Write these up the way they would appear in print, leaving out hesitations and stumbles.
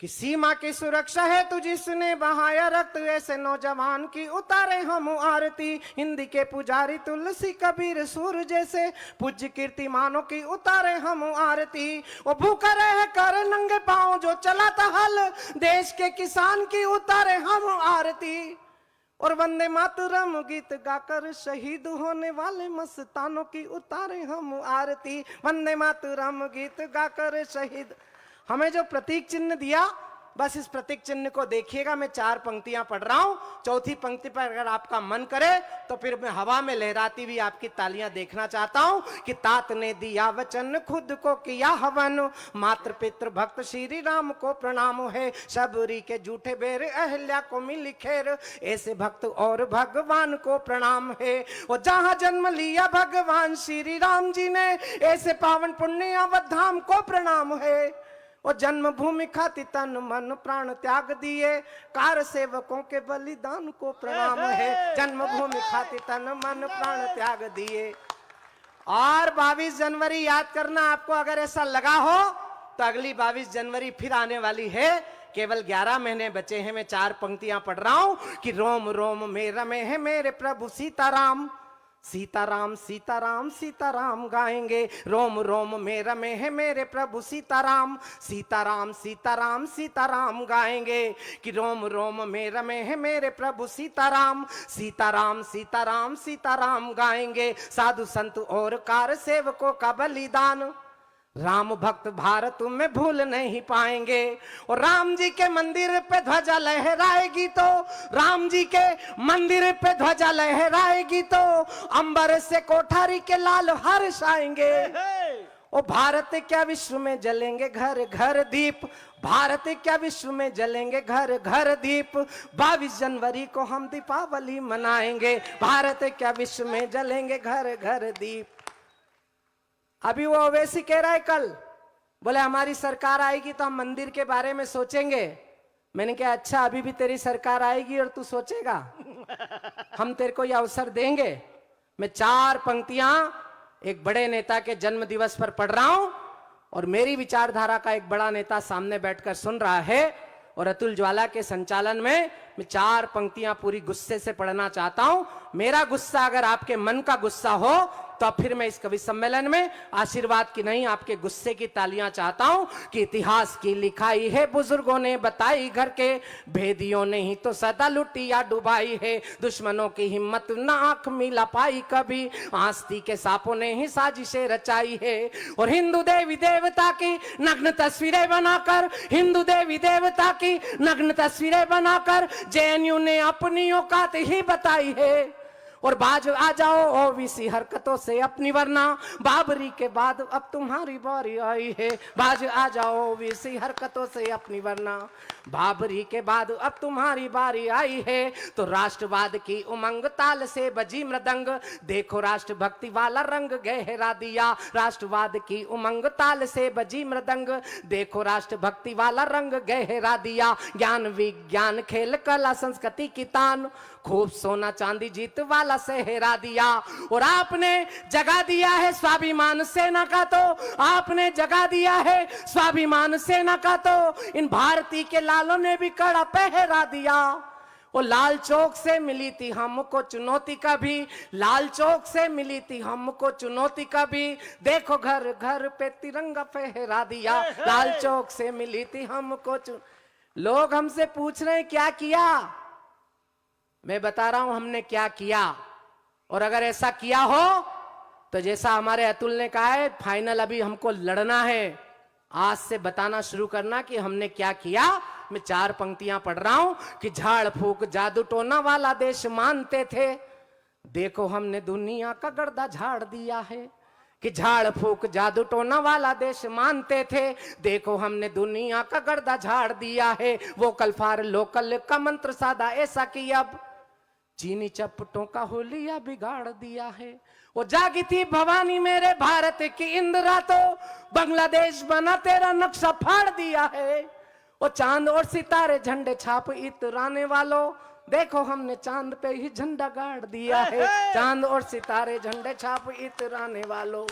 कि सीमा की सुरक्षा है तू जिसने बहाया रक्त, ऐसे नौजवान की उतारे हम आरती। हिंदी के पुजारी तुलसी कबीर सूर जैसे पूज्य कीर्तिमानों की उतारे हम आरती। वो भूखा रह कर नंगे पांव जो चलाता हल, देश के किसान की उतारे हम आरती। और वंदे मातरम गीत गाकर शहीद होने वाले मस्तानों की उतारे हम आरती। वंदे मातरम गीत गाकर शहीद। हमें जो प्रतीक चिन्ह दिया, बस इस प्रतीक चिन्ह को देखिएगा। मैं 4 पंक्तियां पढ़ रहा हूं, चौथी पंक्ति पर अगर आपका मन करे तो फिर मैं हवा में लहराती हुई आपकी तालियां देखना चाहता हूं कि तात ने दिया वचन खुद को किया हवन, मातृ पितृ भक्त श्री राम को प्रणाम है, शबरी के झूठे बेर अहल्या को मिली खैर, ऐसे भक्त और भगवान को प्रणाम है। और जहां जन्म लिया भगवान श्री राम जी ने, ऐसे पावन पुण्य अवधाम को प्रणाम है। और जन्मभूमि खातिर तन मन प्राण त्याग दिए, कार सेवकों के बलिदान को प्रणाम है। जन्मभूमि खातिर तन मन प्राण त्याग दिए। और 22 जनवरी याद करना, आपको अगर ऐसा लगा हो तो अगली 22 जनवरी फिर आने वाली है। केवल 11 महीने बचे हैं। मैं 4 पंक्तियां पढ़ रहा हूं कि रोम रोम में रमे हैं मेरे प्रभु सीताराम, सीताराम सीताराम सीताराम गाएंगे। रोम रोम में रमे हैं मेरे प्रभु सीताराम, सीताराम सीताराम सीताराम गाएंगे। कि रोम रोम में रमे हैं मेरे प्रभु सीताराम, सीताराम सीताराम सीताराम गाएंगे। साधु संत और कार सेवकों का बलिदान, राम भक्त भारत में भूल नहीं पाएंगे। और राम जी के मंदिर पे ध्वजा लहराएगी तो, राम जी के मंदिर पे ध्वजा लहराएगी तो, अंबर से कोठारी के लाल हर्ष आएंगे। और भारत क्या विश्व में जलेंगे घर घर दीप, भारत क्या विश्व में जलेंगे घर घर दीप। 22 जनवरी को हम दीपावली मनाएंगे, भारत क्या विश्व में जलेंगे घर घर दीप। अभी वो ओवैसी कह रहा है कल, बोले हमारी सरकार आएगी तो हम मंदिर के बारे में सोचेंगे। मैंने कहा अच्छा, अभी भी तेरी सरकार आएगी और तू सोचेगा? हम तेरे को ये अवसर देंगे। मैं 4 पंक्तियां एक बड़े नेता के जन्म दिवस पर पढ़ रहा हूं, और मेरी विचारधारा का एक बड़ा नेता सामने बैठकर सुन रहा है, और अतुल ज्वाला के संचालन में मैं 4 पंक्तियां पूरी गुस्से से पढ़ना चाहता हूं। मेरा गुस्सा अगर आपके मन का गुस्सा हो तो फिर मैं इस कवि सम्मेलन में आशीर्वाद की नहीं, आपके गुस्से की तालियां चाहता हूं। कि इतिहास की लिखाई है बुजुर्गों ने बताई, घर के भेदियों ने ही तो सदा लुटी या डुबाई है। दुश्मनों की हिम्मत ना आंख मिला पाई कभी, आस्ती के सांपों ने ही साजिशें रचाई है। और हिंदू देवी देवता की नग्न तस्वीरें बनाकर, हिंदू देवी देवता की नग्न तस्वीरें बनाकर जेएनयू ने अपनी औकात ही बताई है। और बाज आ जाओ ओवीसी हरकतों से अपनी, वरना बाबरी के बाद अब तुम्हारी बारी आई है। बाज आ जाओ ओवीसी हरकतों से अपनी, वरना बाबरी के बाद अब तुम्हारी बारी आई है। तो राष्ट्रवाद की उमंग ताल से बजी मृदंग, देखो राष्ट्रभक्ति वाला रंग गहरा दिया। राष्ट्रवाद की उमंग ताल से बजी मृदंग, देखो राष्ट्रभक्ति वाला रंग गहरा दिया। ज्ञान विज्ञान खेल कला संस्कृति की तान, खूब सोना चांदी जीत वाला सहरा दिया। और आपने जगा दिया है स्वाभिमान सेना का, तो आपने जगा दिया है स्वाभिमान सेना का, तो इन भारतीय के लालों ने भी कड़ा पहरा दिया। वो लाल चौक से मिली थी हमको चुनौती कभी, लाल चौक से मिली थी हमको चुनौती कभी, देखो घर घर पे तिरंगा फहरा दिया। लाल चौक से मिली थी हमको लोग हमसे पूछ रहे हैं क्या किया, मैं बता रहा हूं हमने क्या किया। और अगर ऐसा किया हो तो जैसा हमारे अतुल ने कहा है, फाइनल अभी हमको लड़ना है, आज से बताना शुरू करना कि हमने क्या किया। मैं 4 पंक्तियां पढ़ रहा हूं कि झाड़ फूक जादू टोना वाला देश मानते थे, देखो हमने दुनिया का गर्दा झाड़ दिया है। कि झाड़ फूक जादू टोना वाला देश मानते थे, देखो हमने दुनिया का गर्दा झाड़ दिया है। वोकल फॉर लोकल का मंत्र साधा ऐसा कि अब चीनी चपटों का होलिया बिगाड़ दिया है। वो जागी थी भवानी मेरे भारत की इंदिरा, तो बांग्लादेश बना तेरा नक्शा फाड़ दिया है। वो चांद और सितारे झंडे छाप इतराने वालों, देखो हमने चांद पे ही झंडा गाड़ दिया है। चांद और सितारे झंडे छाप इतराने वालों।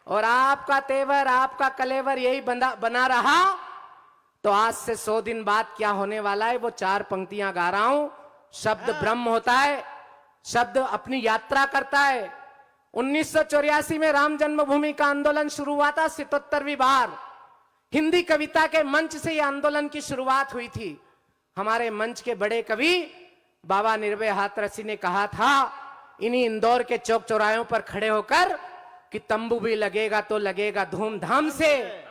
और आपका तेवर आपका कलेवर यही बना रहा तो आज से 100 दिन बाद क्या होने वाला है वो 4 पंक्तियां गा रहा हूं। शब्द ब्रह्म होता है, शब्द अपनी यात्रा करता है। 1984 में राम जन्मभूमि का आंदोलन शुरू हुआ था, 77वीं बार हिंदी कविता के मंच से यह आंदोलन की शुरुआत हुई थी। हमारे मंच के बड़े कवि बाबा निर्भय हाथरसी ने कहा था इन्हीं इंदौर के चौक चौराहों पर खड़े होकर कि तंबू भी लगेगा तो लगेगा धूमधाम से,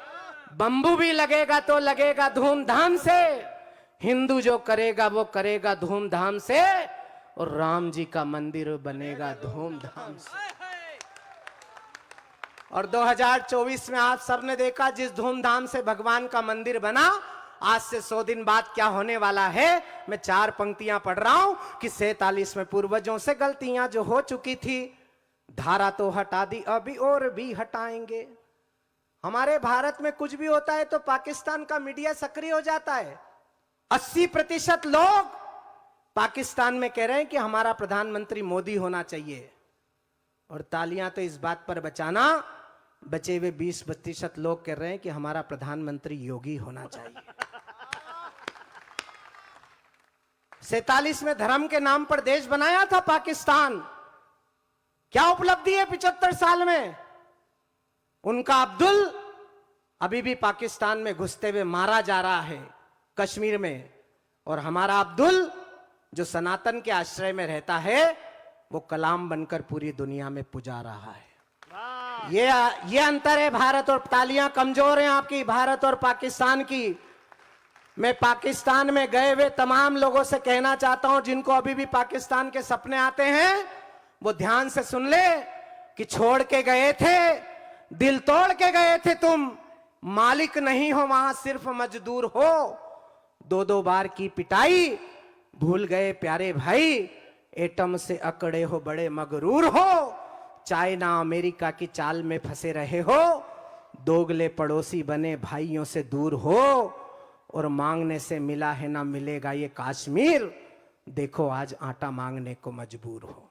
बंबू भी लगेगा तो लगेगा धूमधाम से, हिंदू जो करेगा वो करेगा धूमधाम से, और राम जी का मंदिर बनेगा धूमधाम से। और 2024 में आप सबने देखा जिस धूमधाम से भगवान का मंदिर बना, आज से 100 दिन बाद क्या होने वाला है। मैं 4 पंक्तियां पढ़ रहा हूं कि 47 में पूर्वजों से गलतियां जो हो चुकी थी, धारा तो हटा दी अभी और भी हटाएंगे। हमारे भारत में कुछ भी होता है तो पाकिस्तान का मीडिया सक्रिय हो जाता है। 80% लोग पाकिस्तान में कह रहे हैं कि हमारा प्रधानमंत्री मोदी होना चाहिए, और तालियां तो इस बात पर बचाना, बचे हुए 20% लोग कह रहे हैं कि हमारा प्रधानमंत्री योगी होना चाहिए। 47 में धर्म के नाम पर देश बनाया था पाकिस्तान। क्या उपलब्धि है 75 साल में? उनका अब्दुल अभी भी पाकिस्तान में घुसते हुए मारा जा रहा है कश्मीर में, और हमारा अब्दुल जो सनातन के आश्रय में रहता है वो कलाम बनकर पूरी दुनिया में पुजा रहा है। ये अंतर है भारत और, तालियां कमजोर हैं आपकी भारत और पाकिस्तान की। मैं पाकिस्तान में गए हुए तमाम लोगों से कहना चाहता हूं जिनको अभी भी पाकिस्तान के सपने आते हैं, वो ध्यान से सुन ले कि छोड़ के गए थे, दिल तोड़ के गए थे तुम, मालिक नहीं हो वहां सिर्फ मजदूर हो। 2-2 बार की पिटाई भूल गए प्यारे भाई, एटम से अकड़े हो बड़े मगरूर हो, चाइना अमेरिका की चाल में फंसे रहे हो, दोगले पड़ोसी बने भाइयों से दूर हो, और मांगने से मिला है ना मिलेगा ये कश्मीर, देखो आज आटा मांगने को मजबूर हो।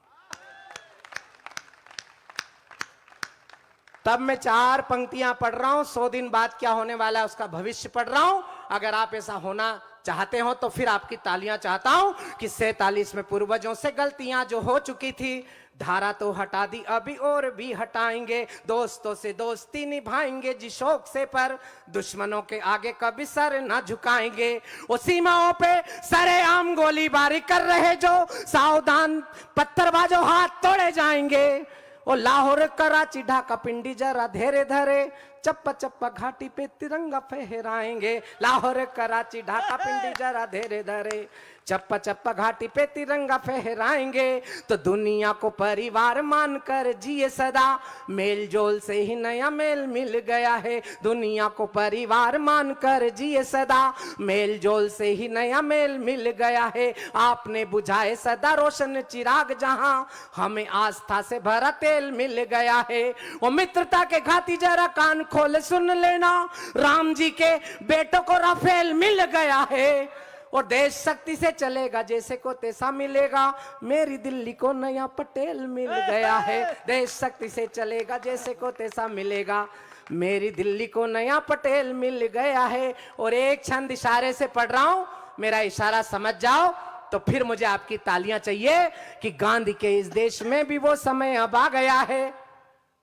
तब मैं 4 पंक्तियां पढ़ रहा हूं, 100 दिन बाद क्या होने वाला है उसका भविष्य पढ़ रहा हूं। अगर आप ऐसा होना चाहते हो तो फिर आपकी तालियां चाहता हूं कि 47 में पूर्वजों से गलतियां जो हो चुकी थी, धारा तो हटा दी अभी और भी हटाएंगे, दोस्तों से दोस्ती निभाएंगे जिस शौक से, पर दुश्मनों के आगे कभी सर ना झुकाएंगे। वो सीमाओं पे सरेआम गोलीबारी कर रहे जो, सावधान पत्थरबाजों हाथ तोड़े जाएंगे। ओ लाहौर कराची ढाका पिंडी जरा धीरे धरे, चप्पा चप्पा घाटी पे तिरंगा फहराएंगे। लाहौर कराची ढाका पिंडी जरा धीरे धरे, चप्पा चप्पा घाटी पे तिरंगा फहराएंगे। तो दुनिया को परिवार मानकर जिए सदा, मेल जोल से ही नया मेल मिल गया है। दुनिया को परिवार मानकर जिए सदा, मेल जोल से ही नया मेल मिल गया है। आपने बुझाए सदा रोशन चिराग जहां, हमें आस्था से भरा तेल मिल गया है। वो मित्रता के घाती जरा कान खोल सुन लेना, राम जी के बेटों को राफेल मिल गया है। और देश शक्ति से चलेगा जैसे को तैसा मिलेगा, मेरी दिल्ली को नया पटेल मिल गया है। देश शक्ति से चलेगा जैसे को तैसा मिलेगा, मेरी दिल्ली को नया पटेल मिल गया है। और एक छंद इशारे से पढ़ रहा हूं, मेरा इशारा समझ जाओ तो फिर मुझे आपकी तालियां चाहिए कि गांधी के इस देश में भी वो समय अब आ गया है,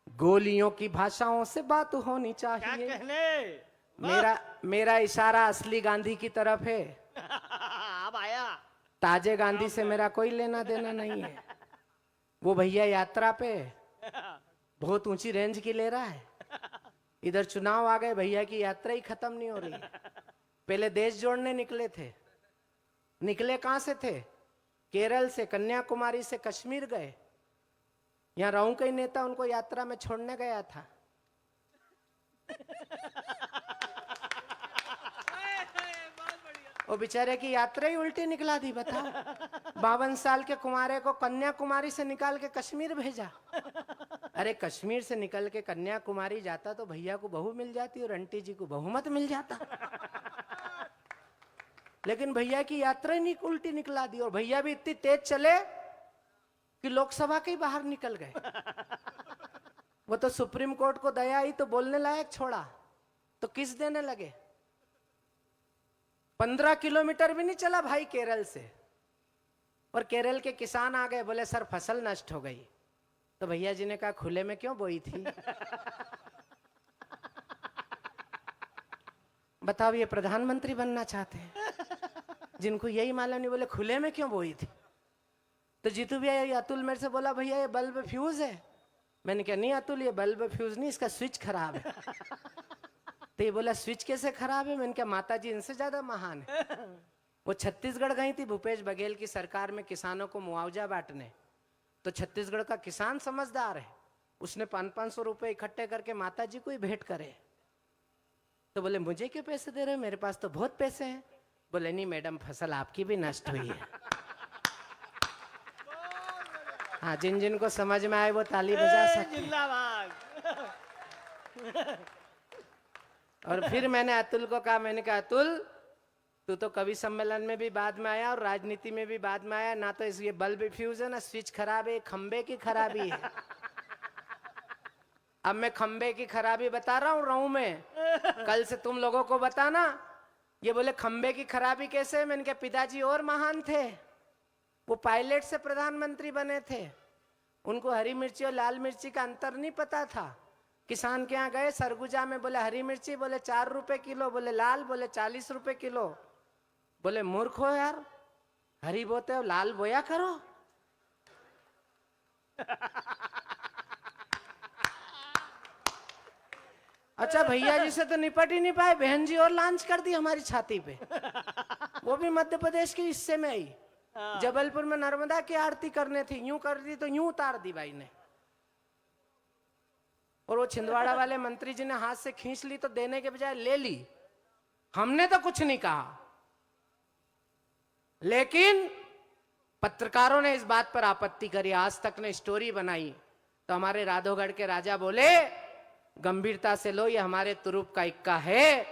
गोलियों की भाषाओं से बात होनी चाहिए। क्या कहने? मेरा इशारा असली गांधी की तरफ है। अब आया। ताजे गांधी से मेरा कोई लेना देना नहीं है। वो भैया यात्रा पे बहुत ऊंची रेंज की ले रहा है, इधर चुनाव आ गए, भैया की यात्रा ही खत्म नहीं हो रही। पहले देश जोड़ने निकले थे, निकले कहां से थे? केरल से, कन्याकुमारी से कश्मीर गए। यहां रहूं कई नेता उनको यात्रा में छोड़ने गया था। वो बेचारे की यात्रा ही उल्टी निकला दी। बताओ, 52 साल के कुमारे को कन्याकुमारी से निकाल के कश्मीर भेजा। अरे कश्मीर से निकल के कन्याकुमारी जाता तो भैया को बहू मिल जाती और आंटी जी को बहुमत मिल जाता। लेकिन भैया की यात्रा ही उल्टी निकला दी, और भैया भी इतनी तेज चले कि लोकसभा के ही बाहर निकल गए। वो तो सुप्रीम कोर्ट को दया आई तो बोलने लायक छोड़ा, तो किस देने लगे? 15 किलोमीटर भी नहीं चला भाई केरल से, और केरल के किसान आ गए, बोले सर फसल नष्ट हो गई। तो भैया जी ने कहा खुले में क्यों बोई थी? बताओ, ये प्रधानमंत्री बनना चाहते हैं जिनको यही मालूम नहीं, बोले खुले में क्यों बोई थी? तो जीतू भैया अतुल मेरे से बोला भैया ये बल्ब फ्यूज है। मैंने कहा नहीं अतुल, ये बल्ब फ्यूज नहीं, इसका स्विच खराब है। तो ये बोला स्विच कैसे खराब है? मैंने कहा माता जी इनसे ज्यादा महान है। वो छत्तीसगढ़ गई थी भूपेश बघेल की सरकार में किसानों को मुआवजा बांटने। तो छत्तीसगढ़ का किसान समझदार है, उसने 500-500 रुपए इकट्ठे करके माता जी को ही भेंट करे। तो बोले मुझे क्यों पैसे दे रहे हो, मेरे पास तो बहुत पैसे हैं। बोले नहीं मैडम, फसल आपकी भी नष्ट हुई है। हाँ, जिन जिन को समझ में आए वो ताली बजा सकते हैं। और फिर मैंने अतुल को कहा, मैंने कहा अतुल तू तो कवि सम्मेलन में भी बाद में आया और राजनीति में भी बाद में आया, ना तो इस ये बल्ब फ्यूज है ना स्विच खराब है, खंबे की खराबी है। अब मैं खंबे की खराबी बता रहा हूँ रहूं में, कल से तुम लोगों को बताना। ये बोले खंबे की खराबी कैसे? मैंने कहा पिताजी और महान थे, वो पायलट से प्रधानमंत्री बने थे, उनको हरी मिर्ची और लाल मिर्ची का अंतर नहीं पता था। किसान के यहाँ गए सरगुजा में, बोले हरी मिर्ची, बोले 4 रुपए किलो, बोले लाल, बोले 40 रुपए किलो। बोले मूर्ख हो यार, हरी बोते हो लाल बोया करो। अच्छा भैया जी से तो निपट ही नहीं पाए, बहन जी और लॉन्च कर दी हमारी छाती पे। वो भी मध्य प्रदेश के हिस्से में आई, जबलपुर में नर्मदा की आरती करने थी, यूं कर दी तो यूं उतार दी भाई ने। और वो छिंदवाड़ा वाले मंत्री जी ने हाथ से खींच ली तो देने के बजाय ले ली। हमने तो कुछ नहीं कहा, लेकिन पत्रकारों ने इस बात पर आपत्ति करी, आज तक ने स्टोरी बनाई। तो हमारे राधोगढ़ के राजा बोले गंभीरता से लो, ये हमारे तुरुप का इक्का है।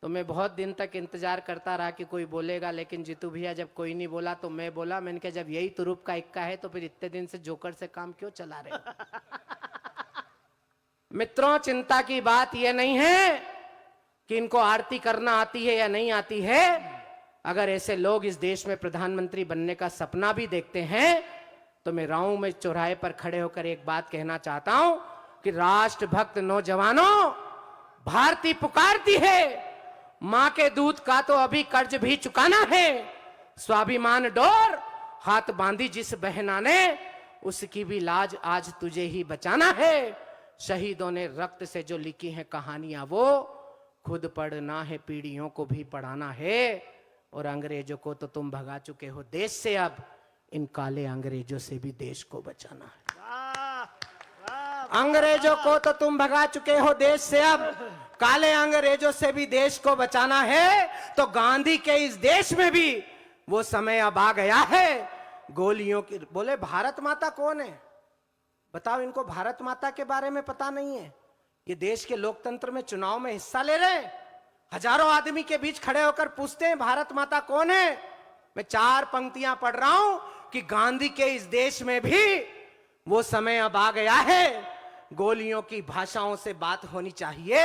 तो मैं बहुत दिन तक इंतजार करता रहा कि कोई बोलेगा, लेकिन जीतू भैया जब कोई नहीं बोला तो मैं बोला। मैंने कहा जब यही तुरुप का इक्का है तो फिर इतने दिन से जोकर से काम क्यों चला रहे? मित्रों, चिंता की बात यह नहीं है कि इनको आरती करना आती है या नहीं आती है। अगर ऐसे लोग इस देश में प्रधानमंत्री बनने का सपना भी देखते हैं तो मैं राहू में चौराहे पर खड़े होकर एक बात कहना चाहता हूं कि राष्ट्रभक्त नौजवानों, भारती पुकारती है, मां के दूध का तो अभी कर्ज भी चुकाना है। स्वाभिमान डोर हाथ बांधी जिस बहना ने, उसकी भी लाज आज तुझे ही बचाना है। शहीदों ने रक्त से जो लिखी है कहानियां, वो खुद पढ़ना है, पीढ़ियों को भी पढ़ाना है। और अंग्रेजों को तो तुम भगा चुके हो देश से, अब इन काले अंग्रेजों से भी देश को बचाना है। अंग्रेजों को तो तुम भगा चुके हो देश से, अब काले अंग्रेजों से भी देश को बचाना है। तो गांधी के इस देश में भी वो समय अब आ गया है गोलियों की। बोले भारत माता कौन है? बताओ, इनको भारत माता के बारे में पता नहीं है। ये देश के लोकतंत्र में चुनाव में हिस्सा ले रहे हैं, हजारों आदमी के बीच खड़े होकर पूछते हैं भारत माता कौन है। मैं 4 पंक्तियां पढ़ रहा हूं कि गांधी के इस देश में भी वो समय अब आ गया है, गोलियों की भाषाओं से बात होनी चाहिए।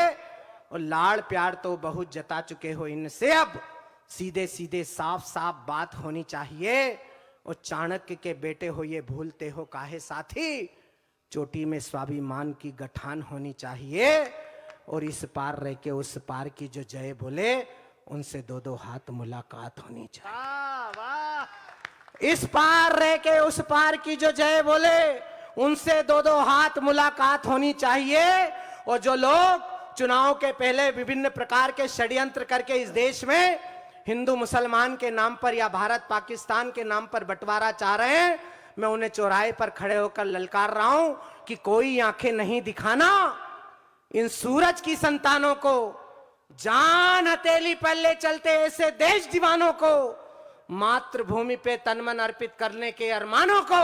और लाड़ प्यार तो बहुत जता चुके हो इनसे, अब सीधे सीधे साफ साफ बात होनी चाहिए। और चाणक्य के बेटे हो ये भूलते हो काहे साथी, चोटी में स्वाभिमान की गठान होनी चाहिए। और इस पार रह के उस पार की जो जय बोले, उनसे 2-2 हाथ मुलाकात होनी चाहिए। इस पार रह के उस पार की जो जय बोले, उनसे 2-2 हाथ मुलाकात होनी चाहिए। और जो लोग चुनाव के पहले विभिन्न प्रकार के षड्यंत्र करके इस देश में हिंदू मुसलमान के नाम पर या भारत पाकिस्तान के नाम पर बंटवारा चाह रहे हैं, मैं उन्हें चौराहे पर खड़े होकर ललकार रहा हूं कि कोई आंखें नहीं दिखाना इन सूरज की संतानों को, जान हथेली पर ले चलते ऐसे देश दीवानों को, मातृभूमि पे तन मन अर्पित करने के अरमानों को।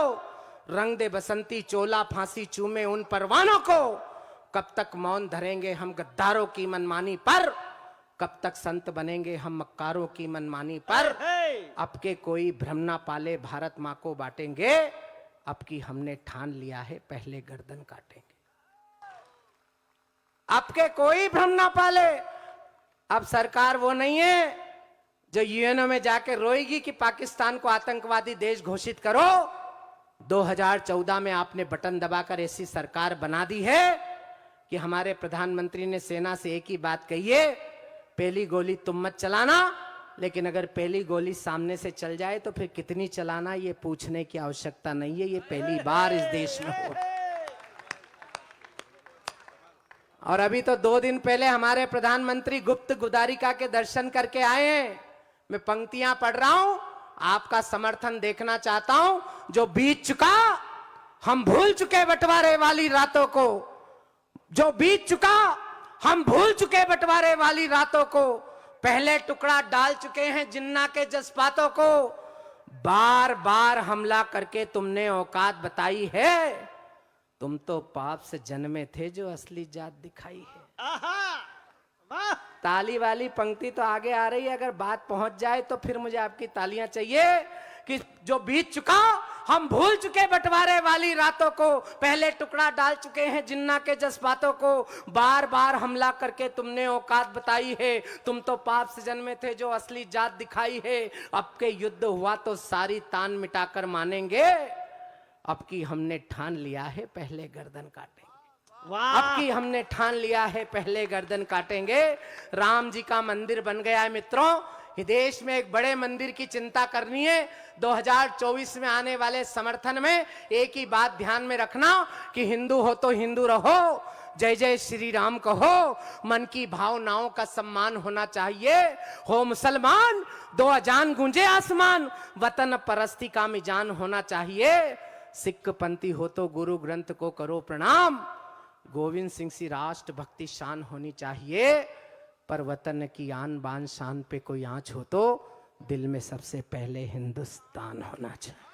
रंग दे बसंती चोला फांसी चूमे उन परवानों को। कब तक मौन धरेंगे हम गद्दारों की मनमानी पर, कब तक संत बनेंगे हम मक्कारों की मनमानी पर। अब के कोई भ्रम ना पाले, भारत माँ को बांटेंगे, अब की हमने ठान लिया है पहले गर्दन काटेंगे। अब के कोई भ्रम ना पाले, अब सरकार वो नहीं है जो यूएनओ में जाके रोएगी कि पाकिस्तान को आतंकवादी देश घोषित करो। 2014 में आपने बटन दबाकर ऐसी सरकार बना दी है कि हमारे प्रधानमंत्री ने सेना से एक ही बात कही है, पहली गोली तुम मत चलाना, लेकिन अगर पहली गोली सामने से चल जाए तो फिर कितनी चलाना ये पूछने की आवश्यकता नहीं है। ये पहली बार इस देश में हो। और अभी तो 2 दिन पहले हमारे प्रधानमंत्री गुप्त गुदारिका के दर्शन करके आए हैं। मैं पंक्तियां पढ़ रहा हूं, आपका समर्थन देखना चाहता हूं। जो बीत चुका हम भूल चुके बंटवारे वाली रातों को, जो बीत चुका हम भूल चुके बंटवारे वाली रातों को, पहले टुकड़ा डाल चुके हैं जिन्ना के जज्बातों को। बार बार हमला करके तुमने औकात बताई है, तुम तो पाप से जन्मे थे जो असली जात दिखाई है। ताली वाली पंक्ति तो आगे आ रही है, अगर बात पहुंच जाए तो फिर मुझे आपकी तालियां चाहिए कि जो बीत चुका हम भूल चुके बंटवारे वाली रातों को, पहले टुकड़ा डाल चुके हैं जिन्ना के जज्बातों को, बार बार हमला करके तुमने औकात बताई है, तुम तो पाप से जन्मे थे जो असली जात दिखाई है। अब के युद्ध हुआ तो सारी तान मिटाकर मानेंगे, अब की हमने ठान लिया है पहले गर्दन काटेंगे। अब की हमने ठान लिया है पहले गर्दन काटेंगे। राम जी का मंदिर बन गया है मित्रों, देश में एक बड़े मंदिर की चिंता करनी है। 2024 में आने वाले समर्थन में एक ही बात ध्यान में रखना कि हिंदू हो तो हिंदू रहो, जय जय श्री राम कहो, मन की भावनाओं का सम्मान होना चाहिए। हो मुसलमान दो अजान गूंजे आसमान, वतन परस्ती का मिजान होना चाहिए। सिख पंथी हो तो गुरु ग्रंथ को करो प्रणाम, गोविंद सिंह सी राष्ट्र भक्ति शान होनी चाहिए। पर वतन की आन बान शान पे कोई आंच हो तो दिल में सबसे पहले हिंदुस्तान होना चाहिए।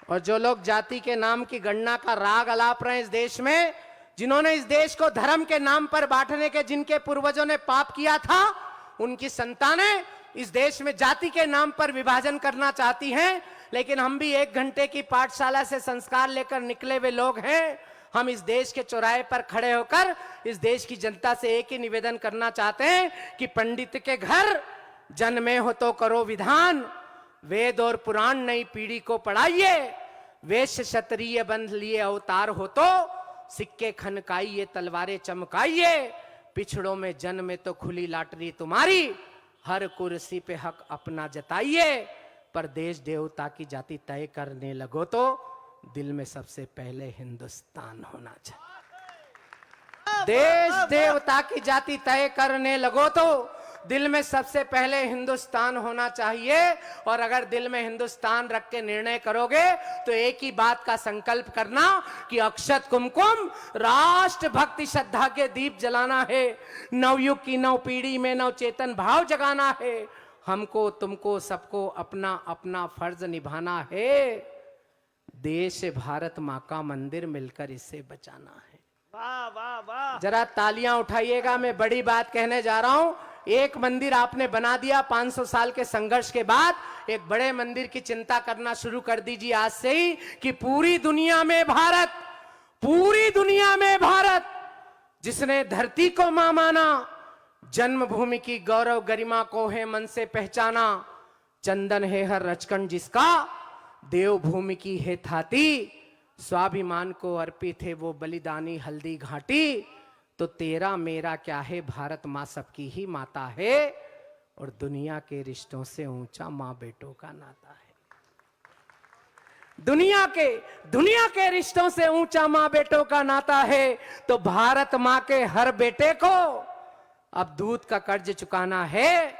और जो लोग जाति के नाम की गणना का राग अलाप रहे हैं इस देश में, जिन्होंने इस देश को धर्म के नाम पर बांटने के जिनके पूर्वजों ने पाप किया था, उनकी संतानें इस देश में जाति के नाम पर विभाजन करना चाहती हैं। लेकिन हम भी 1 घंटे की पाठशाला से संस्कार लेकर निकले हुए लोग हैं। हम इस देश के चौराहे पर खड़े होकर इस देश की जनता से एक ही निवेदन करना चाहते हैं कि पंडित के घर जन्मे हो तो करो विधान, वेद और पुराण नई पीढ़ी को पढ़ाइए, वेश क्षत्रिय बंध लिए अवतार हो तो सिक्के खनकाइए तलवारें चमकाइए, पिछड़ों में जन्मे तो खुली लाटरी तुम्हारी, हर कुर्सी पे हक अपना जताइए, पर देश देवता की जाति तय करने लगो तो दिल में सबसे पहले हिंदुस्तान होना चाहिए। देश देवता की जाति तय करने लगो तो दिल में सबसे पहले हिंदुस्तान होना चाहिए। और अगर दिल में हिंदुस्तान रख के निर्णय करोगे तो एक ही बात का संकल्प करना कि अक्षत कुमकुम राष्ट्र भक्ति श्रद्धा के दीप जलाना है, नवयुग की नव पीढ़ी में नव चेतन भाव जगाना है। हमको तुमको सबको अपना अपना फर्ज निभाना है। देश भारत माँ का मंदिर मिलकर इसे बचाना है। वाह वाह वाह, जरा तालियां उठाइएगा, मैं बड़ी बात कहने जा रहा हूं। एक मंदिर आपने बना दिया, 500 साल के संघर्ष के बाद एक बड़े मंदिर की चिंता करना शुरू कर दीजिए आज से ही कि पूरी दुनिया में भारत, पूरी दुनिया में भारत जिसने धरती को मां माना, जन्मभूमि की गौरव गरिमा को है मन से पहचाना, चंदन है हर रचकन जिसका, देवभूमि की है थाती, स्वाभिमान को अर्पित है वो बलिदानी हल्दी घाटी, तो तेरा मेरा क्या है भारत माँ सबकी ही माता है, और दुनिया के रिश्तों से ऊंचा माँ बेटों का नाता है। दुनिया के रिश्तों से ऊंचा माँ बेटों का नाता है, तो भारत माँ के हर बेटे को अब दूध का कर्ज चुकाना है।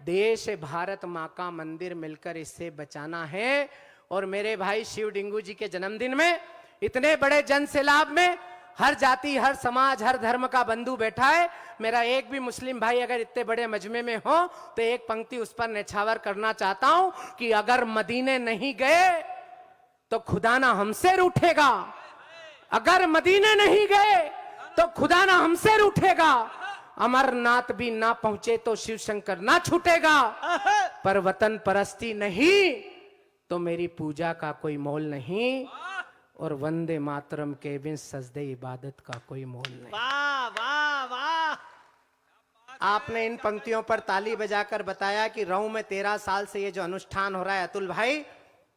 देश भारत माँ का मंदिर मिलकर इससे बचाना है। और मेरे भाई शिव डिंगू जी के जन्मदिन में इतने बड़े जन सैलाब में हर जाति हर समाज हर धर्म का बंधु बैठा है। मेरा एक भी मुस्लिम भाई अगर इतने बड़े मजमे में हो तो एक पंक्ति उस पर निछावर करना चाहता हूं कि अगर मदीने नहीं गए तो खुदा ना हमसे रूठेगा, अगर मदीने नहीं गए तो खुदा ना हमसे रूठेगा, अमरनाथ भी ना पहुंचे तो शिव शंकर ना छूटेगा, पर वतन परस्ती नहीं तो मेरी पूजा का कोई मोल नहीं, और वंदे मातरम के बिन सजदे इबादत का कोई मोल नहीं। वाह वाह वाह, आपने इन पंक्तियों पर ताली बजाकर बताया कि रहूं में 13 साल से ये जो अनुष्ठान हो रहा है। अतुल भाई,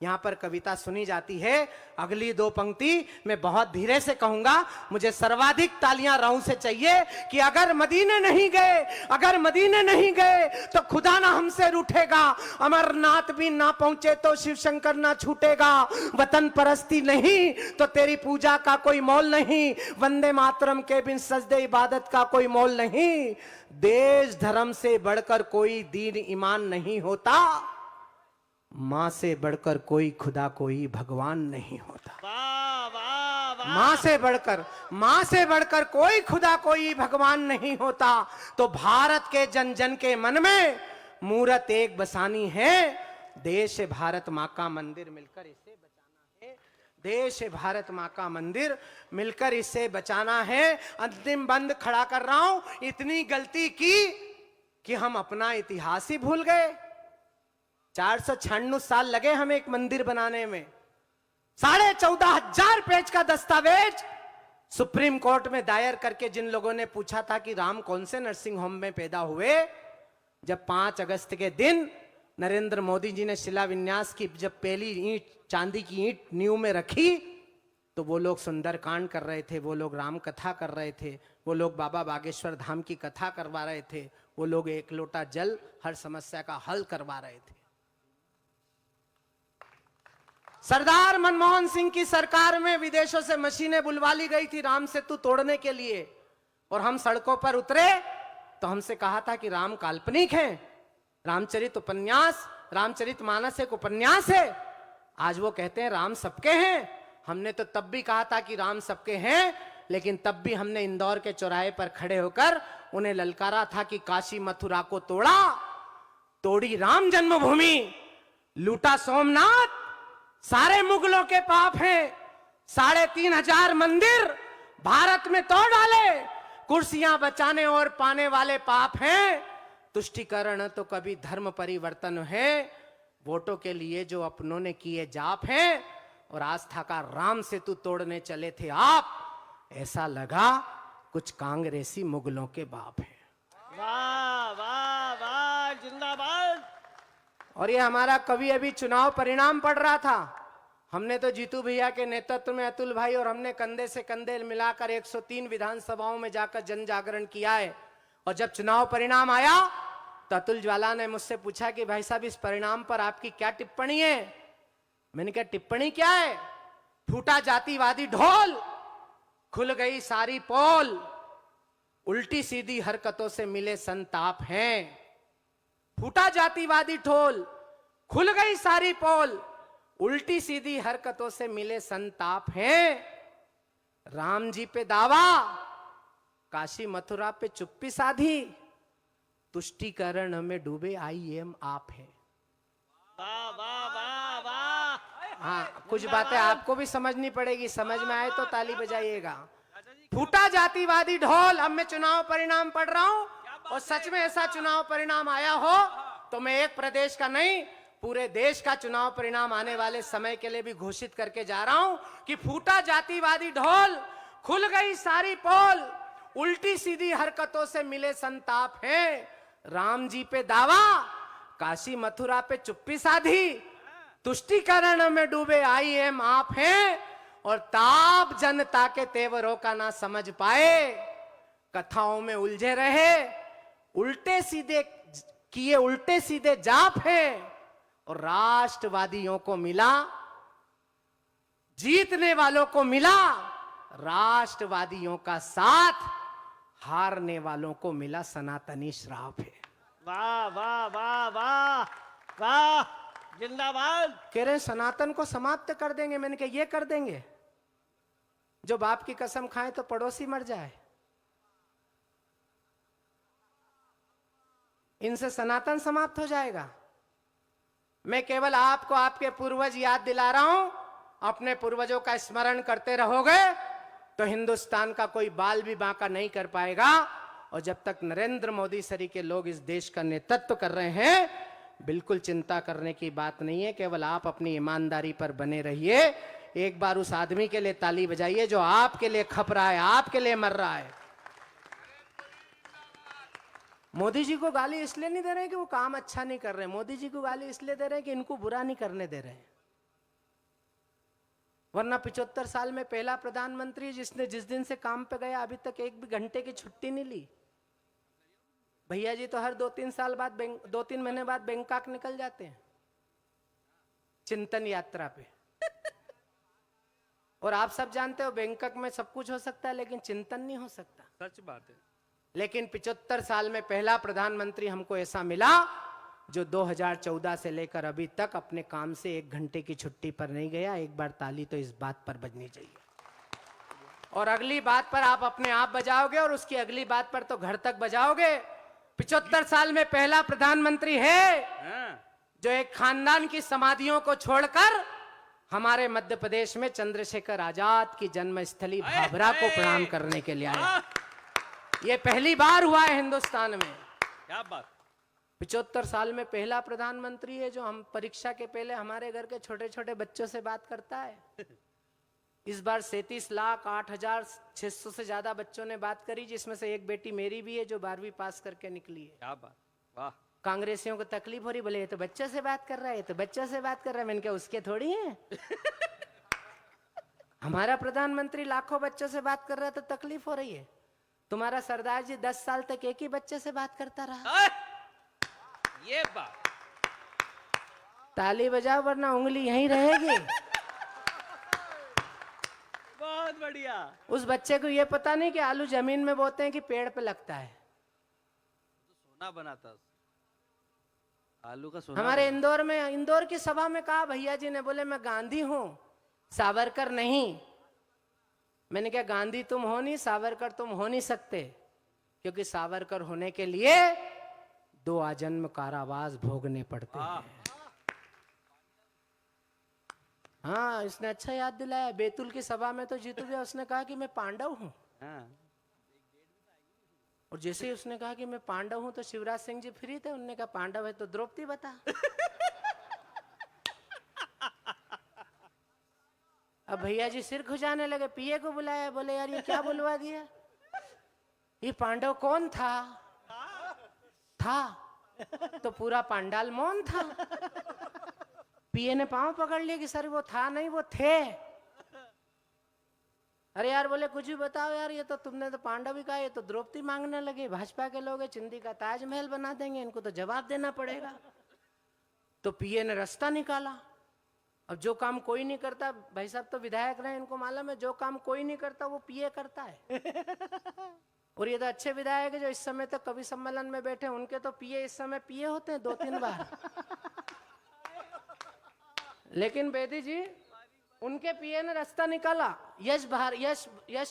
यहां पर कविता सुनी जाती है। अगली दो पंक्ति मैं बहुत धीरे से कहूंगा, मुझे सर्वाधिक तालियां रहूं से चाहिए कि अगर मदीने नहीं गए, अगर मदीने नहीं गए तो खुदा ना हमसे रूठेगा, अमरनाथ भी ना पहुंचे तो शिव शंकर ना छूटेगा, वतन परस्ती नहीं तो तेरी पूजा का कोई मोल नहीं, वंदे मातरम के बिन सजदे इबादत का कोई मोल नहीं, देश धर्म से बढ़कर कोई दीन ईमान नहीं होता, मां से बढ़कर कोई खुदा कोई भगवान नहीं होता। वाह वाह वाह। मां से बढ़कर कोई खुदा कोई भगवान नहीं होता। तो भारत के जन जन के मन में मूरत एक बसानी है, देश भारत मां का मंदिर मिलकर इसे बचाना है, देश भारत मां का मंदिर मिलकर इसे बचाना है। अंतिम बंद खड़ा कर रहा हूं, इतनी गलती की कि हम अपना इतिहास ही भूल गए। 496 साल लगे हमें एक मंदिर बनाने में, 14,500 पेज का दस्तावेज सुप्रीम कोर्ट में दायर करके जिन लोगों ने पूछा था कि राम कौन से नर्सिंग होम में पैदा हुए, जब 5 अगस्त के दिन नरेंद्र मोदी जी ने शिलान्यास की, जब पहली ईंट, चांदी की ईंट नींव में रखी, तो वो लोग सुंदरकांड कर रहे थे, वो लोग राम कथा कर रहे थे, वो लोग बाबा बागेश्वर धाम की कथा करवा रहे थे, वो लोग एक लोटा जल हर समस्या का हल करवा रहे थे। सरदार मनमोहन सिंह की सरकार में विदेशों से मशीनें बुलवा ली गई थी राम सेतु तोड़ने के लिए, और हम सड़कों पर उतरे तो हमसे कहा था कि राम काल्पनिक है, रामचरित उपन्यास, रामचरित मानस एक उपन्यास है। आज वो कहते हैं राम सबके हैं। हमने तो तब भी कहा था कि राम सबके हैं, लेकिन तब भी हमने इंदौर के चौराहे पर खड़े होकर उन्हें ललकारा था कि काशी मथुरा को तोड़ा, तोड़ी राम जन्मभूमि, लूटा सोमनाथ, सारे मुगलों के पाप हैं, 3,500 मंदिर भारत में तोड़ डाले, कुर्सियां बचाने और पाने वाले पाप हैं, तुष्टिकरण तो कभी धर्म परिवर्तन है, वोटों के लिए जो अपनों ने किए जाप हैं, और आस्था का राम सेतु तोड़ने चले थे आप, ऐसा लगा कुछ कांग्रेसी मुगलों के बाप हैं। वाह वाह वाह, जिंदाबाद। और ये हमारा कवि अभी चुनाव परिणाम पढ़ रहा था, हमने तो जीतू भैया के नेतृत्व में अतुल भाई और हमने कंधे से कंधे मिलाकर 103 विधानसभाओं में जाकर जन जागरण किया है। और जब चुनाव परिणाम आया तो अतुल ज्वाला ने मुझसे पूछा कि भाई साहब इस परिणाम पर आपकी क्या टिप्पणी है। मैंने कहा टिप्पणी क्या है, फूटा जातिवादी ढोल, खुल गई सारी पोल, उल्टी सीधी हरकतों से मिले संताप हैं। फूटा जातिवादी ढोल, खुल गई सारी पोल, उल्टी सीधी हरकतों से मिले संताप हैं। राम जी पे दावा, काशी मथुरा पे चुप्पी साधी, तुष्टीकरण में डूबे IM आप है। वाह वाह वाह वाह। हाँ, कुछ बातें आपको भी समझनी पड़ेगी, समझ में आए तो ताली बजाइएगा। फूटा जातिवादी ढोल, अब मैं चुनाव परिणाम पढ़ रहा हूं, और सच में ऐसा चुनाव परिणाम आया हो तो मैं एक प्रदेश का नहीं, पूरे देश का चुनाव परिणाम आने वाले समय के लिए भी घोषित करके जा रहा हूं कि फूटा जातिवादी ढोल, खुल गई सारी पोल, उल्टी सीधी हरकतों से मिले संताप हैं। राम जी पे दावा, काशी मथुरा पे चुप्पी साधी, तुष्टीकरण में डूबे IM आप हैं, और ताप जनता के तेवरों का ना समझ पाए, कथाओं में उलझे रहे, उल्टे सीधे किए उल्टे सीधे जाप हैं, और राष्ट्रवादियों को मिला, जीतने वालों को मिला राष्ट्रवादियों का साथ, हारने वालों को मिला सनातनी श्राप है। वाह वाह वाह वाह वाह, जिंदाबाद। कह रहे सनातन को समाप्त कर देंगे, मैंने कहा ये कर देंगे, जो बाप की कसम खाए तो पड़ोसी मर जाए, इनसे सनातन समाप्त हो जाएगा। मैं केवल आपको आपके पूर्वज याद दिला रहा हूं, अपने पूर्वजों का स्मरण करते रहोगे तो हिंदुस्तान का कोई बाल भी बांका नहीं कर पाएगा। और जब तक नरेंद्र मोदी सरी के लोग इस देश का नेतृत्व कर रहे हैं, बिल्कुल चिंता करने की बात नहीं है, केवल आप अपनी ईमानदारी पर बने रहिए। एक बार उस आदमी के लिए ताली बजाइए जो आपके लिए खप रहा है, आपके लिए मर रहा है। मोदी जी को गाली इसलिए नहीं दे रहे कि वो काम अच्छा नहीं कर रहे, मोदी जी को गाली इसलिए दे रहे हैं कि इनको बुरा नहीं करने दे रहे हैं। वरना 75 साल में पहला प्रधानमंत्री जिसने जिस दिन से काम पे गया अभी तक एक भी घंटे की छुट्टी नहीं ली। भैया जी तो हर 2-3 साल बाद 2-3 महीने बाद बैंकॉक निकल जाते हैं चिंतन यात्रा पे। और आप सब जानते हो बैंकॉक में सब कुछ हो सकता है लेकिन चिंतन नहीं हो सकता। सच बात है। लेकिन 75 साल में पहला प्रधानमंत्री हमको ऐसा मिला जो 2014 से लेकर अभी तक अपने काम से 1 घंटे की छुट्टी पर नहीं गया। एक बार ताली तो इस बात पर बजनी चाहिए। और अगली बात पर आप अपने आप बजाओगे और उसकी अगली बात पर तो घर तक बजाओगे। 75 साल में पहला प्रधानमंत्री है जो एक खानदान की समाधियों को छोड़कर हमारे मध्य प्रदेश में चंद्रशेखर आजाद की जन्मस्थली भाभरा को प्रणाम करने के लिए आया। ये पहली बार हुआ है हिंदुस्तान में। क्या बात। 75 साल में पहला प्रधानमंत्री है जो हम परीक्षा के पहले हमारे घर के छोटे छोटे बच्चों से बात करता है। इस बार 37,08,600 से ज्यादा बच्चों ने बात करी, जिसमें से एक बेटी मेरी भी है जो 12वीं पास करके निकली है। क्या बात। वाह। कांग्रेसियों को तकलीफ हो रही, बोले ये तो बच्चों से बात कर रहा है, ये तो बच्चों से बात कर रहा है। मैंने कहा उसके थोड़ी है। हमारा प्रधानमंत्री लाखों बच्चों से बात कर रहा है तो तकलीफ हो रही है। तुम्हारा सरदार जी 10 साल तक एक ही बच्चे से बात करता रहा। ये बात। ताली बजाओ वरना उंगली यहीं रहेगी। बहुत बढ़िया। उस बच्चे को ये पता नहीं कि आलू जमीन में बोते हैं कि पेड़ पे लगता है। सोना बनाता आलू का सोना। हमारे इंदौर की सभा में कहा भैया जी ने, बोले मैं गांधी हूं सावरकर नहीं। मैंने कहा गांधी तुम हो नहीं, सावरकर तुम हो नहीं सकते, क्योंकि सावरकर होने के लिए 2 आजन्म कारावास भोगने पड़ते हैं। हाँ, इसने अच्छा याद दिलाया। बैतूल की सभा में तो जीतू भैया उसने कहा कि मैं पांडव हूं। और जैसे ही उसने कहा कि मैं पांडव हूं तो शिवराज सिंह जी फ्री थे। उन्होंने कहा पांडव है तो द्रौपदी बता। अब भैया जी सिर खुजाने लगे, पीए को बुलाया, बोले यार ये क्या बुलवा दिया, ये पांडव कौन था तो पूरा पांडाल मौन था। पीए ने पांव पकड़ लिया कि सर वो था नहीं, वो थे। अरे यार, बोले कुछ भी बताओ यार, ये तो तुमने तो पांडव ही कहा, ये तो द्रौपदी मांगने लगे। भाजपा के लोग चिंदी का ताजमहल बना देंगे, इनको तो जवाब देना पड़ेगा। तो पीए ने रास्ता निकाला। अब जो काम कोई नहीं करता, भाई साहब तो विधायक रहे, इनको मालूम है जो काम कोई नहीं करता वो पीए करता है। और ये तो अच्छे विधायक है जो इस समय तक कवि सम्मेलन में बैठे, उनके तो पीए इस समय पीए होते हैं 2-3 बार। लेकिन बेदी जी, उनके पीए ने रास्ता निकाला। यश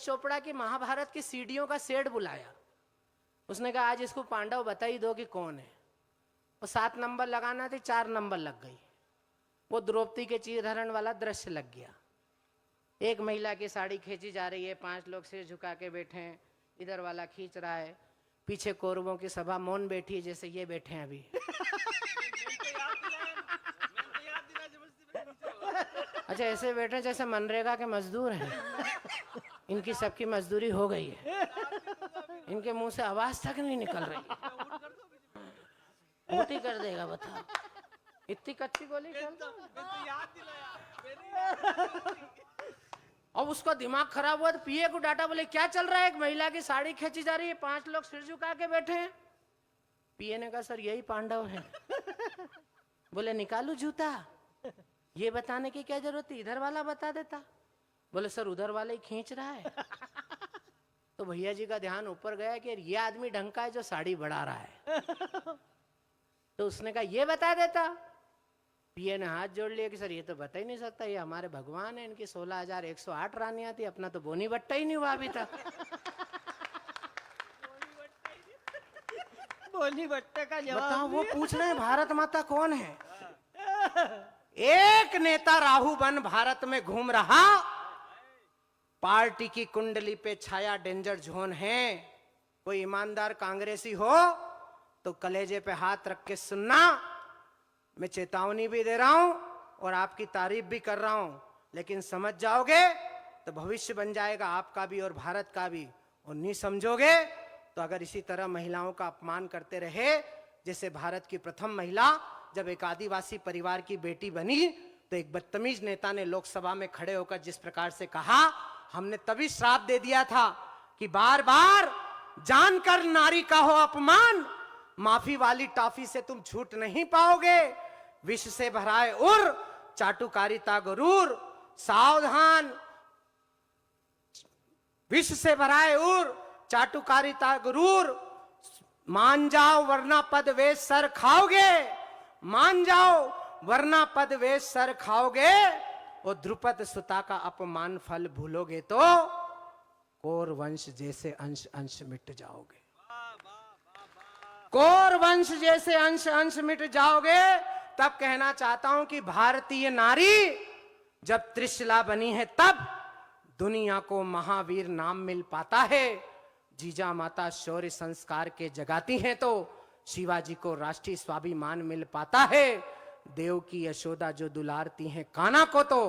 चोपड़ा की महाभारत की सीढ़ियों का सेठ बुलाया। उसने कहा आज इसको पांडव बता ही दो कि कौन है। वो 7 नंबर लगाना थी, 4 नंबर लग गई। वो द्रौपदी के चीरहरण वाला दृश्य लग गया। एक महिला की साड़ी खींची जा रही है, 5 लोग सिर झुका के बैठे हैं, इधर वाला खींच रहा है, पीछे कौरवों की सभा मौन बैठी है जैसे ये बैठे हैं अभी। अच्छा, ऐसे बैठे जैसे मनरेगा के मजदूर हैं। इनकी सबकी मजदूरी हो गई है, इनके मुंह से आवाज तक नहीं निकल रही। मोटी कर देगा, बताओ इतनी कच्ची गोली चलता। अब उसका दिमाग खराब हुआ तो पीए को डांटा, बोले क्या चल रहा है, एक महिला की साड़ी खींची जा रही है, 5 लोग सिर झुका के बैठे हैं। पीए ने कहा सर यही पांडव है। बोले निकालू जूता, ये बताने की क्या जरूरत है, इधर वाला बता देता। बोले सर उधर वाला ही खींच रहा है। तो भैया जी का ध्यान ऊपर गया कि ये आदमी ढंग का है जो साड़ी बढ़ा रहा है। तो उसने कहा ये बता देता। पीए ने हाथ जोड़ लिया कि सर ये तो बता ही नहीं सकता, ये हमारे भगवान है, इनकी 16,108 रानियां थी, अपना तो बोनी बट्टा ही नहीं हुआ अभी तक। बोनी बट्टे का जवाब बताओ, वो पूछ रहे हैं भारत माता कौन है। एक नेता राहु बन भारत में घूम रहा, पार्टी की कुंडली पे छाया डेंजर जोन है। कोई ईमानदार कांग्रेसी हो तो कलेजे पे हाथ रख के सुनना, मैं चेतावनी भी दे रहा हूं और आपकी तारीफ भी कर रहा हूं, लेकिन समझ जाओगे तो भविष्य बन जाएगा आपका भी और भारत का भी, और नहीं समझोगे तो अगर इसी तरह महिलाओं का अपमान करते रहे, जैसे भारत की प्रथम महिला जब एक आदिवासी परिवार की बेटी बनी तो एक बदतमीज नेता ने लोकसभा में खड़े होकर जिस प्रकार से कहा, हमने तभी श्राप दे दिया था कि बार बार जानकर नारी का हो अपमान, माफी वाली टॉफी से तुम छूट नहीं पाओगे। विष से भराए उर, चाटुकारिता गरूर, सावधान। विष से भराए उर, चाटुकारिता गरूर, मान जाओ वरना पद वे सर खाओगे, मान जाओ वरना पद वे सर खाओगे। और द्रुपद सुता का अपमान फल भूलोगे तो कौर वंश जैसे अंश अंश मिट जाओगे, कौर वंश जैसे अंश अंश मिट जाओगे। तब कहना चाहता हूं कि भारतीय नारी जब त्रिशला बनी है तब दुनिया को महावीर नाम मिल पाता है। जीजा माता शौर्य संस्कार के जगाती हैं तो शिवाजी को राष्ट्रीय स्वाभिमान मिल पाता है। देव की यशोदा जो दुलारती हैं कान्हा को तो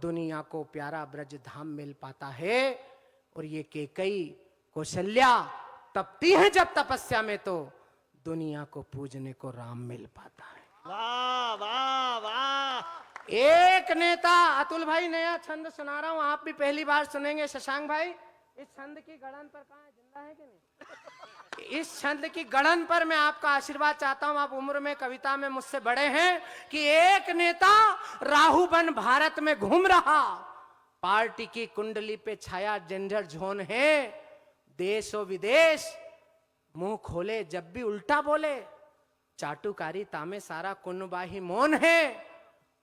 दुनिया को प्यारा ब्रज धाम मिल पाता है। और ये केकई कौशल्या तपती हैं जब तपस्या में तो दुनिया को पूजने को राम मिल पाता है। वाह वाह वाह। एक नेता, अतुल भाई नया छंद सुना रहा हूं, आप भी पहली बार सुनेंगे। शशांक भाई इस छंद की गढ़न पर कहां है, जिंदा है कि नहीं? इस छंद की गढ़न पर मैं आपका आशीर्वाद चाहता हूं। आप उम्र में कविता में मुझसे बड़े हैं कि एक नेता राहु बन भारत में घूम रहा, पार्टी की कुंडली पे छाया जेंडर झोन है, देश और विदेश मुंह खोले जब भी उल्टा बोले, चाटुकारिता में सारा कुनबाही मौन है,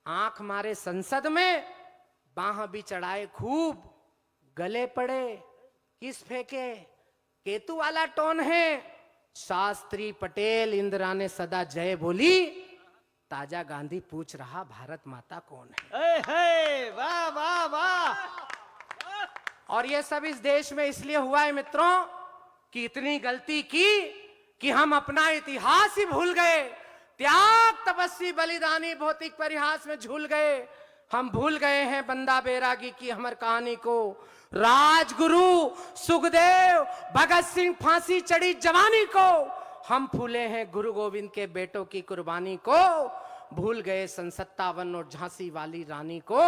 आंख मारे संसद में बाह भी चढ़ाए खूब, गले पड़े किस फेंके, केतु वाला टोन है, शास्त्री पटेल इंदिरा ने सदा जय बोली, ताजा गांधी पूछ रहा भारत माता कौन है। वाह वाह वाह। और ये सब इस देश में इसलिए हुआ है मित्रों कि इतनी गलती की कि हम अपना इतिहास ही भूल गए, त्याग तपस्वी बलिदानी भौतिक परिहास में झूल गए। हम भूल गए हैं बंदा बैरागी की हमर कहानी को, राजगुरु सुखदेव भगत सिंह फांसी चढ़ी जवानी को, हम भूले हैं गुरु गोविंद के बेटों की कुर्बानी को, भूल गए सन 57 और झांसी वाली रानी को।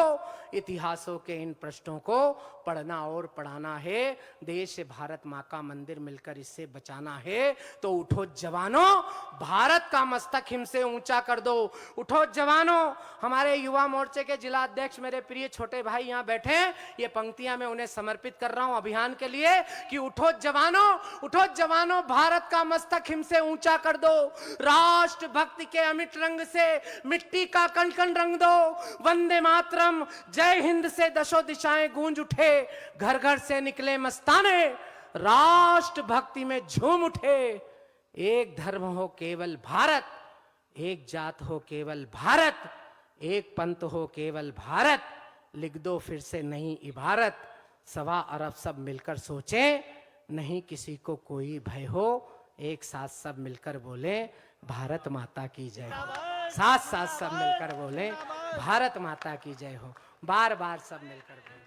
इतिहासों के इन प्रश्नों को पढ़ना और पढ़ाना है, देश भारत माँ का मंदिर मिलकर इससे बचाना है। तो उठो जवानों, भारत का मस्तक हिम से ऊंचा कर दो। उठो जवानों, हमारे युवा मोर्चे के जिला अध्यक्ष मेरे प्रिय छोटे भाई यहाँ बैठे हैं, ये पंक्तियां मैं उन्हें समर्पित कर रहा हूं अभियान के लिए कि उठो जवानों, उठो जवानों, भारत का मस्तक हिम से ऊंचा कर दो, राष्ट्र भक्ति के अमिट रंग से मिट्टी का कण कण रंग दो, वंदे मातरम जय हिंद से दशों दिशाएं गूंज उठे, घर घर से निकले मस्ताने, राष्ट्र भक्ति में झूम उठे। एक धर्म हो केवल भारत, एक जात हो केवल भारत, एक पंथ हो केवल भारत, लिख दो फिर से नई इबारत, 1.25 अरब सब मिलकर सोचे, नहीं किसी को कोई भय हो, एक साथ सब मिलकर बोले भारत माता की जय हो। साथ साथ सब मिलकर बोले भारत माता की जय हो, बार बार सब मिलकर बोले।